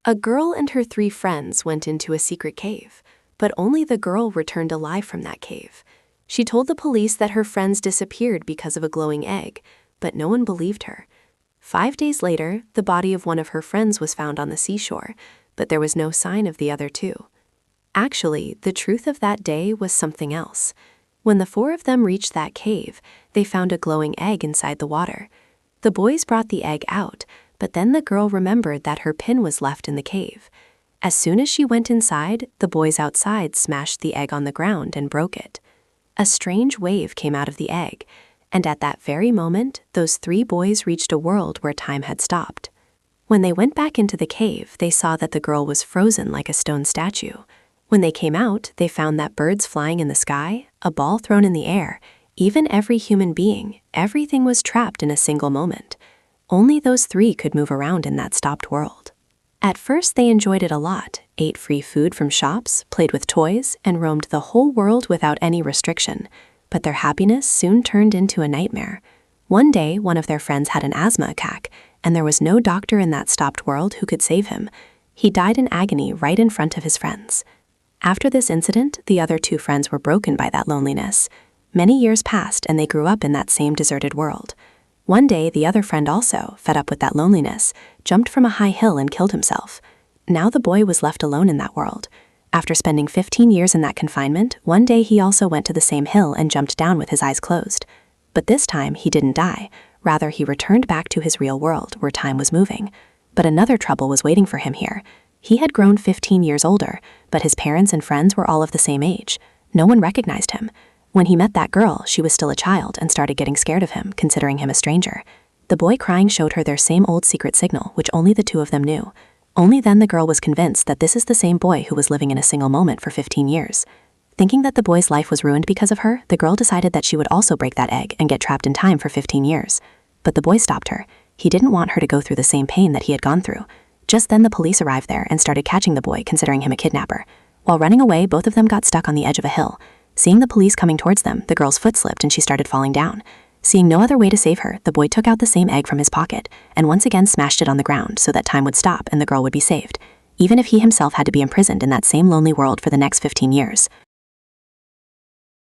A girl and her 3 friends went into a secret cave, but only the girl returned alive from that cave. She told the police that her friends disappeared because of a glowing egg, but no one believed her. 5 days later, the body of one of her friends was found on the seashore, but there was no sign of the other 2. Actually, the truth of that day was something else. When the 4 of them reached that cave, they found a glowing egg inside the water. The boys brought the egg out, but then the girl remembered that her pin was left in the cave. As soon as she went inside, the boys outside smashed the egg on the ground and broke it. A strange wave came out of the egg, and at that very moment, those 3 boys reached a world where time had stopped. When they went back into the cave, they saw that the girl was frozen like a stone statue. When they came out, they found that birds flying in the sky, a ball thrown in the air, even every human being, everything was trapped in a single moment. Only those 3 could move around in that stopped world. At first, they enjoyed it a lot, ate free food from shops, played with toys, and roamed the whole world without any restriction. But their happiness soon turned into a nightmare. One day, one of their friends had an asthma attack, and there was no doctor in that stopped world who could save him. He died in agony right in front of his friends. After this incident, the other 2 friends were broken by that loneliness. Many years passed, and they grew up in that same deserted world. One day, the other friend also, fed up with that loneliness, jumped from a high hill and killed himself. Now the boy was left alone in that world. After spending 15 years in that confinement, one day he also went to the same hill and jumped down with his eyes closed. But this time, he didn't die. Rather, he returned back to his real world, where time was moving. But another trouble was waiting for him here. He had grown 15 years older, but his parents and friends were all of the same age. No one recognized him. When he met that girl, she was still a child and started getting scared of him, considering him a stranger. The boy crying showed her their same old secret signal, which only the 2 of them knew. Only then the girl was convinced that this is the same boy who was living in a single moment for 15 years. Thinking that the boy's life was ruined because of her, the girl decided that she would also break that egg and get trapped in time for 15 years. But the boy stopped her. He didn't want her to go through the same pain that he had gone through. Just then the police arrived there and started catching the boy, considering him a kidnapper. While running away, both of them got stuck on the edge of a hill. Seeing the police coming towards them, the girl's foot slipped and she started falling down. Seeing no other way to save her, the boy took out the same egg from his pocket and once again smashed it on the ground so that time would stop and the girl would be saved, even if he himself had to be imprisoned in that same lonely world for the next 15 years.